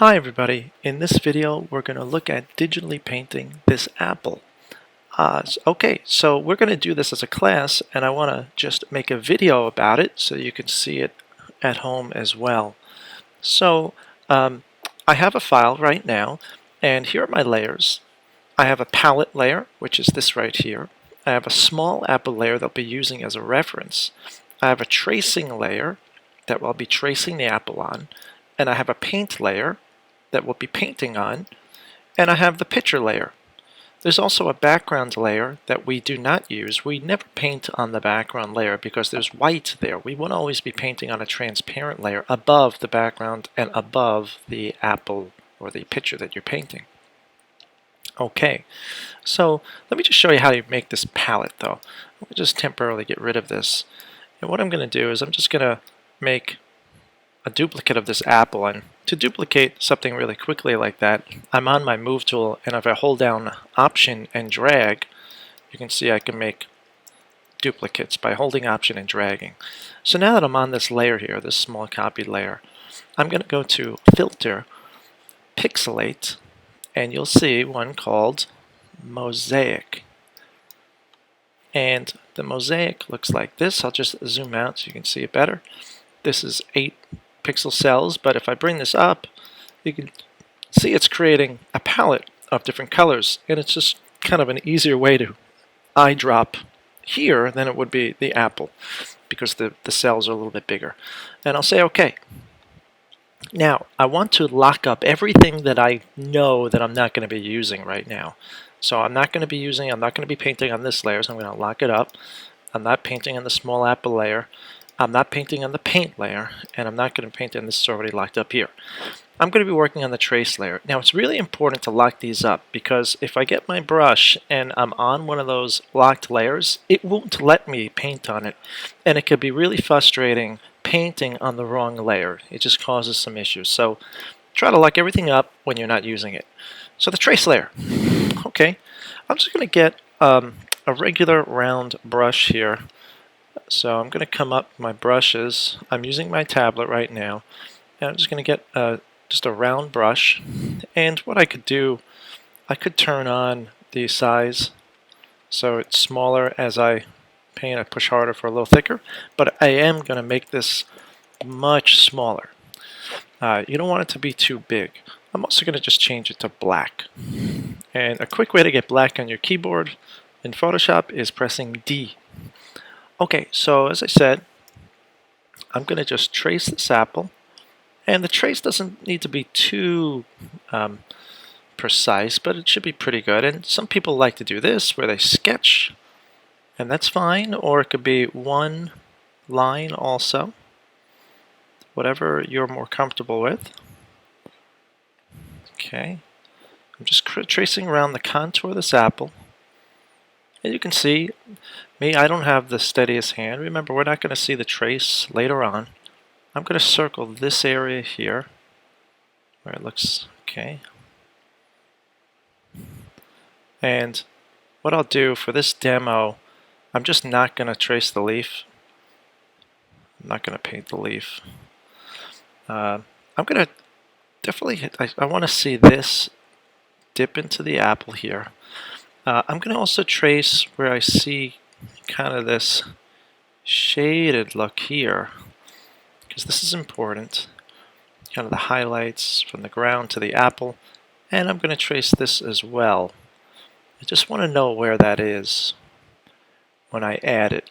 Hi everybody, in this video we're going to look at digitally painting this apple. So we're going to do this as a class, and I want to just make a video about it so you can see it at home as well. So I have a file right now, and here are my layers. I have a palette layer, which is this right here. I have a small apple layer that I'll be using as a reference. I have a tracing layer that I'll be tracing the apple on, and I have a paint layer that we'll be painting on, and I have the picture layer. There's also a background layer that we do not use. We never paint on the background layer because there's white there. We won't always be painting on a transparent layer above the background and above the apple or the picture that you're painting. Okay, so let me just show you how you make this palette though. Let me just temporarily get rid of this. And what I'm going to do is I'm just going to make a duplicate of this apple, and to duplicate something really quickly like that, I'm on my move tool, and if I hold down Option and drag, you can see I can make duplicates by holding Option and dragging. So now that I'm on this layer here, this small copied layer, I'm going to go to Filter, Pixelate, and you'll see one called Mosaic. And the mosaic looks like this. I'll just zoom out so you can see it better. This is 8 pixel cells, but if I bring this up, you can see it's creating a palette of different colors, and it's just kind of an easier way to eyedrop here than it would be the apple because the cells are a little bit bigger. And I'll say OK. Now I want to lock up everything that I know that I'm not going to be using right now. So I'm not going to be painting on this layer, so I'm going to lock it up. I'm not painting on the small apple layer. I'm not painting on the paint layer, and I'm not going to paint on this. Is already locked up here. I'm going to be working on the trace layer. Now it's really important to lock these up because if I get my brush and I'm on one of those locked layers, it won't let me paint on it, and it could be really frustrating painting on the wrong layer. It just causes some issues. So try to lock everything up when you're not using it. So the trace layer. Okay, I'm just going to get a regular round brush here. So I'm going to come up my brushes. I'm using my tablet right now, and I'm just going to get just a round brush. And what I could do, I could turn on the size so it's smaller as I paint. I push harder for a little thicker, but I am going to make this much smaller. You don't want it to be too big. I'm also going to just change it to black. And a quick way to get black on your keyboard in Photoshop is pressing D. Okay, so as I said, I'm going to just trace this apple, and the trace doesn't need to be too precise, but it should be pretty good. And some people like to do this where they sketch, and that's fine, or it could be one line also, whatever you're more comfortable with. Okay, I'm just tracing around the contour of this apple. And you can see, I don't have the steadiest hand. Remember, we're not going to see the trace later on. I'm going to circle this area here, where it looks okay. And what I'll do for this demo, I'm just not going to trace the leaf. I'm not going to paint the leaf. I'm going to definitely, I want to see this dip into the apple here. I'm going to also trace where I see kind of this shaded look here, because this is important, kind of the highlights from the ground to the apple, and I'm going to trace this as well. I just want to know where that is when I add it.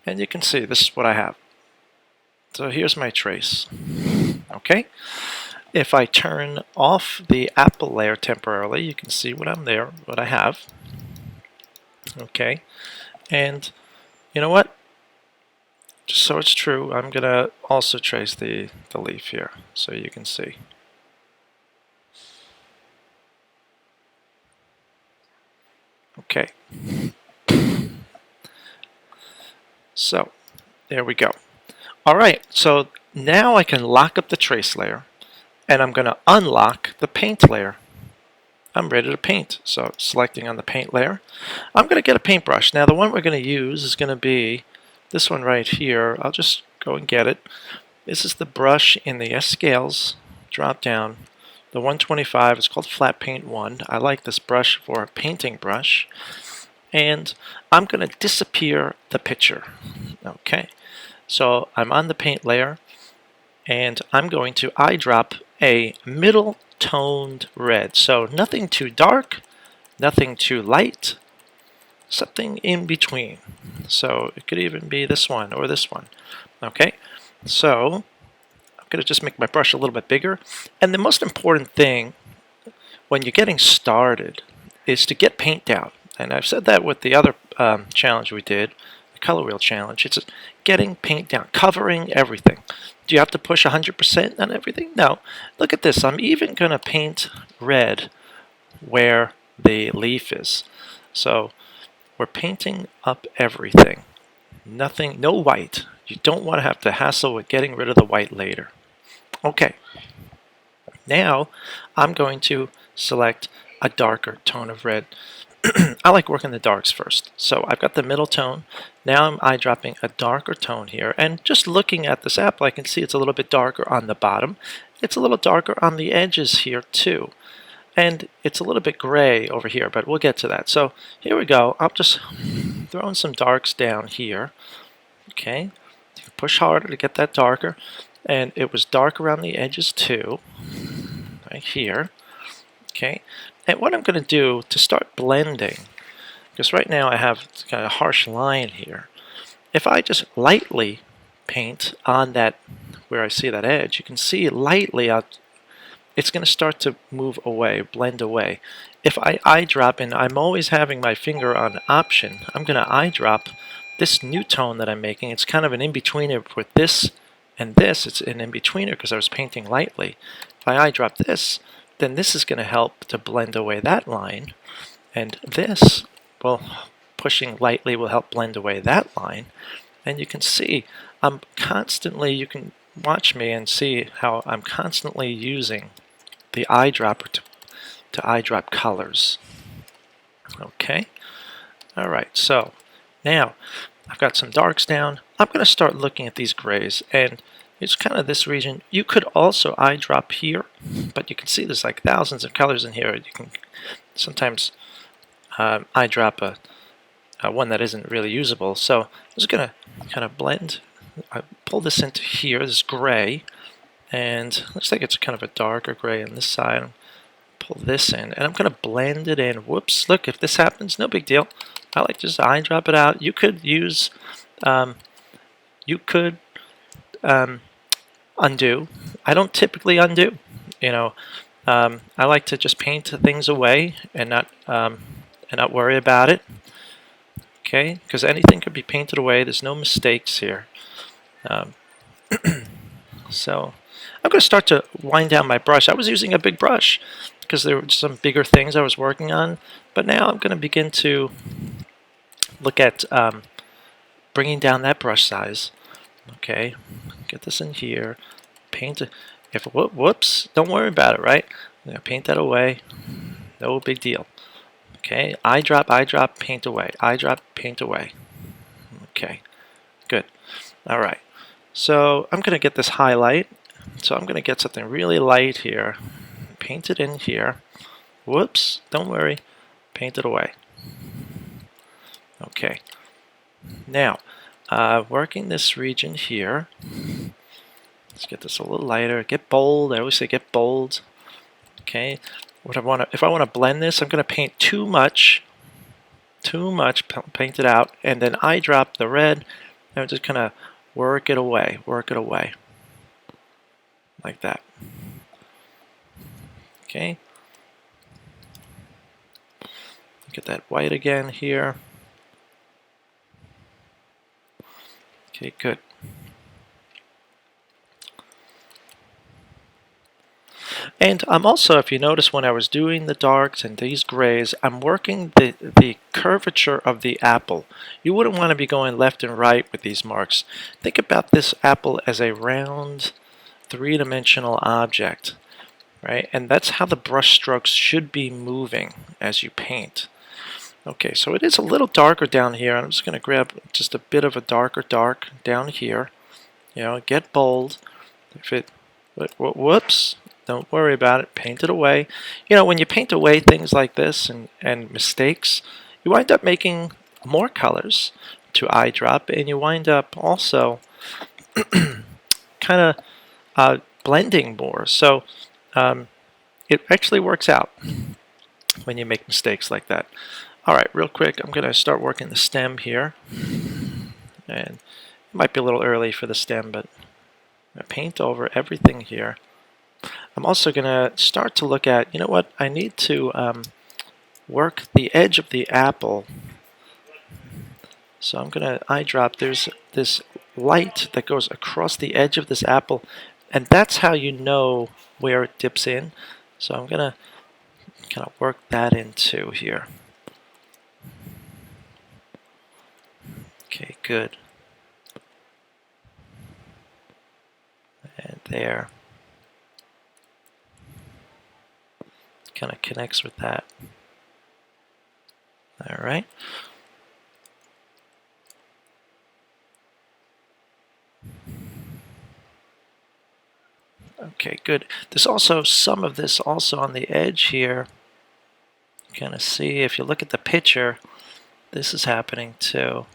And you can see this is what I have. So here's my trace. Okay. If I turn off the apple layer temporarily, you can see what I have. Okay, and you know what? Just so it's true, I'm going to also trace the leaf here so you can see. Okay, so there we go. Alright, so now I can lock up the trace layer, and I'm going to unlock the paint layer. I'm ready to paint. So selecting on the paint layer, I'm going to get a paintbrush. Now the one we're going to use is going to be this one right here. I'll just go and get it. This is the brush in the S scales drop down. The 125 is called Flat Paint 1. I like this brush for a painting brush. And I'm going to disappear the picture. Okay, so I'm on the paint layer, and I'm going to eyedrop a middle toned red. So nothing too dark, nothing too light, something in between. So it could even be this one or this one. Okay, so I'm going to just make my brush a little bit bigger. And the most important thing when you're getting started is to get paint down. And I've said that with the other challenge we did, the color wheel challenge. It's getting paint down, covering everything. Do you have to push 100% on everything? No. Look at this. I'm even going to paint red where the leaf is. So we're painting up everything. Nothing, no white. You don't want to have to hassle with getting rid of the white later. Okay. Now I'm going to select a darker tone of red. I like working the darks first. So I've got the middle tone. Now I'm eyedropping a darker tone here. And just looking at this apple, I can see it's a little bit darker on the bottom. It's a little darker on the edges here too. And it's a little bit gray over here, but we'll get to that. So here we go. I'm just throwing some darks down here. Okay. You can push harder to get that darker. And it was dark around the edges too. Right here. Okay. And what I'm going to do to start blending, because right now I have kind of a harsh line here. If I just lightly paint on that, where I see that edge, you can see lightly it's going to start to move away, blend away. If I eyedrop, and I'm always having my finger on Option, I'm going to eyedrop this new tone that I'm making. It's kind of an in-betweener with this and this. It's an in-betweener because I was painting lightly. If I eyedrop this, then this is going to help to blend away that line. And this, well, pushing lightly will help blend away that line. And you can see I'm constantly, you can watch me and see how I'm constantly using the eyedropper to eyedrop colors. Okay. All right. So now I've got some darks down. I'm going to start looking at these grays, and it's kind of this region. You could also eyedrop here, but you can see there's like thousands of colors in here. You can sometimes eyedrop a one that isn't really usable. So I'm just going to kind of blend. I pull this into here, this gray, and looks like it's kind of a darker gray on this side. Pull this in, and I'm going to blend it in. Whoops, look, if this happens, no big deal. I like to just eyedrop it out. You could use, undo. I don't typically undo. You know, I like to just paint things away and not worry about it. Okay, because anything could be painted away. There's no mistakes here. So I'm going to start to wind down my brush. I was using a big brush because there were some bigger things I was working on, but now I'm going to begin to look at bringing down that brush size. Okay, get this in here, paint it. If whoops, don't worry about it, right? I'm going to paint that away, no big deal. Okay, eyedrop, paint away, eyedrop, paint away. Okay, good. All right, so I'm going to get this highlight. So I'm going to get something really light here, paint it in here. Whoops, don't worry, paint it away. Okay, now working this region here. Let's get this a little lighter. Get bold. I always say get bold. Okay, if I want to blend this, I'm going to paint too much, paint it out, and then eyedrop the red. And I'm just going to work it away, like that. Okay. Get that white again here. Okay, good. And I'm also, if you notice when I was doing the darks and these grays, I'm working the curvature of the apple. You wouldn't want to be going left and right with these marks. Think about this apple as a round, three-dimensional object, right? And that's how the brush strokes should be moving as you paint. Okay, so it is a little darker down here. I'm just going to grab just a bit of a darker down here. You know, get bold. If it, whoops, Don't worry about it. Paint it away. You know, when you paint away things like this and mistakes, you wind up making more colors to eyedrop, and you wind up also kind of blending more. So it actually works out when you make mistakes like that. All right, real quick, I'm going to start working the stem here. And it might be a little early for the stem, but I'm going to paint over everything here. I'm also going to start to look at, you know what, I need to work the edge of the apple. So I'm going to eyedrop. There's this light that goes across the edge of this apple, and that's how you know where it dips in. So I'm going to kind of work that in too here. Okay, good. And there. Kind of connects with that. All right. Okay, good. There's also some of this also on the edge here. Kind of see, if you look at the picture, this is happening too.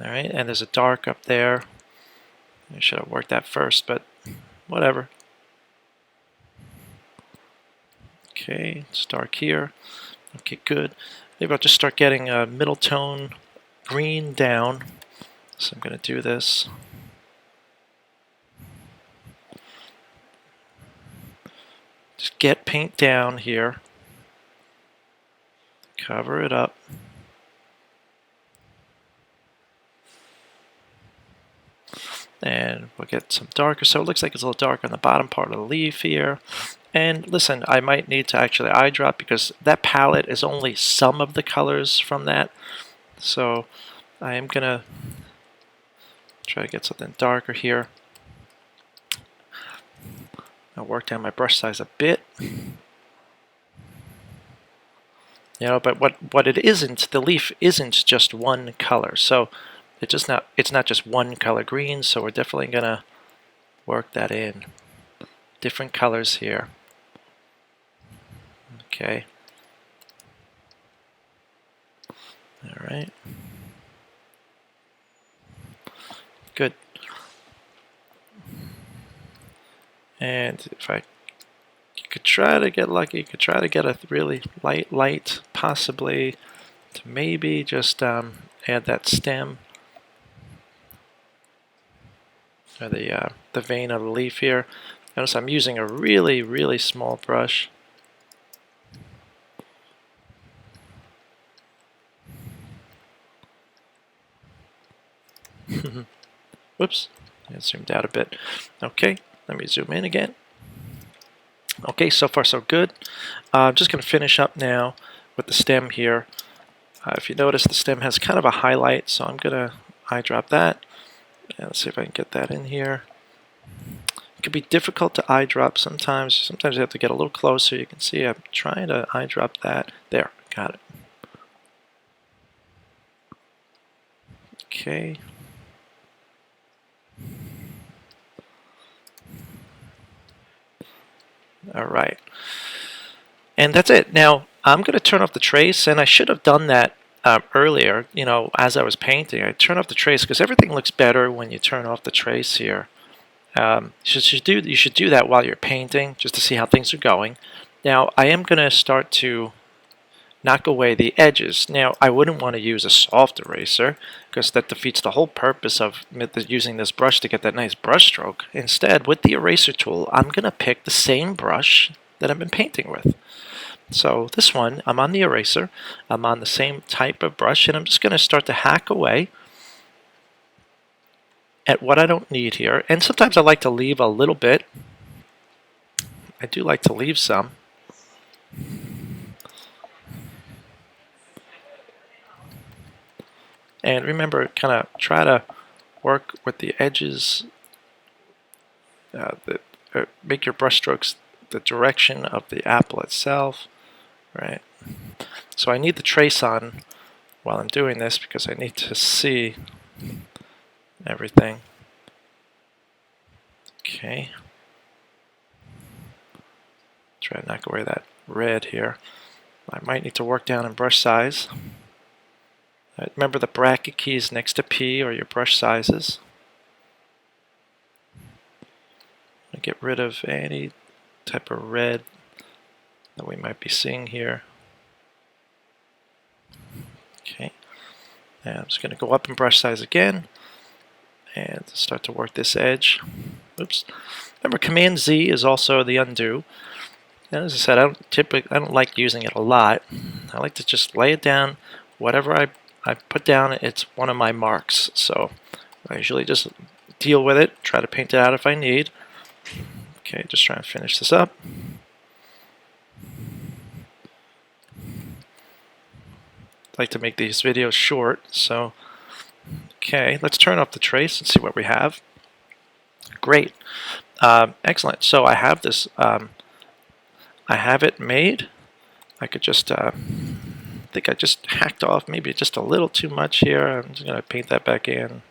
All right, and there's a dark up there. I should have worked that first, but whatever. Okay, it's dark here. Okay, good. Maybe I'll just start getting a middle tone green down. So I'm going to do this. Just get paint down here. Cover it up. And we'll get some darker. So it looks like it's a little dark on the bottom part of the leaf here. And listen, I might need to actually eyedrop because that palette is only some of the colors from that. So I am going to try to get something darker here. I'll work down my brush size a bit. You know, but what it isn't, the leaf isn't just one color. So it's not just one color green, so we're definitely gonna work that in. Different colors here. Okay. All right. Good. And if you could try to get lucky, you could try to get a really light, possibly to maybe just add that stem or the vein of the leaf here. Notice I'm using a really small brush. Whoops, I zoomed out a bit. Okay, let me zoom in again. Okay, so far so good. I'm just going to finish up now with the stem here. If you notice, the stem has kind of a highlight, so I'm going to eyedrop that. And let's see if I can get that in here. It can be difficult to eyedrop sometimes. Sometimes you have to get a little closer. You can see I'm trying to eyedrop that. There, got it. Okay. All right. And that's it. Now, I'm going to turn off the trace, and I should have done that earlier, you know, as I was painting. I turn off the trace because everything looks better when you turn off the trace here. You should do that while you're painting, just to see how things are going. Now, I am going to start to knock away the edges. Now, I wouldn't want to use a soft eraser because that defeats the whole purpose of using this brush to get that nice brush stroke. Instead, with the eraser tool, I'm going to pick the same brush that I've been painting with. So this one, I'm on the eraser, I'm on the same type of brush, and I'm just going to start to hack away at what I don't need here. And sometimes I like to leave a little bit. I do like to leave some. And remember, kind of try to work with the edges, make your brush strokes the direction of the apple itself, right? So I need the trace on while I'm doing this because I need to see everything. Okay. Try to knock away that red here. I might need to work down in brush size. Remember the bracket keys next to P or your brush sizes. Get rid of any type of red that we might be seeing here. Okay, and I'm just going to go up in brush size again and start to work this edge. Oops. Remember, Command Z is also the undo. And as I said, I don't like using it a lot. I like to just lay it down. Whatever I put down, it's one of my marks. So I usually just deal with it, try to paint it out if I need. Okay, just trying to finish this up. I like to make these videos short, so okay, let's turn off the trace and see what we have. Great, excellent. So I have this. I have it made. I could just. I think I just hacked off maybe just a little too much here. I'm just going to paint that back in.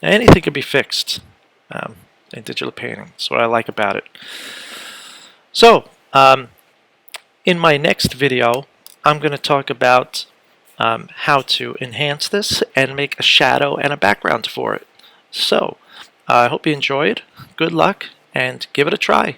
Anything can be fixed in digital painting. That's what I like about it. So, in my next video, I'm going to talk about how to enhance this and make a shadow and a background for it. So, I hope you enjoyed. Good luck, and give it a try.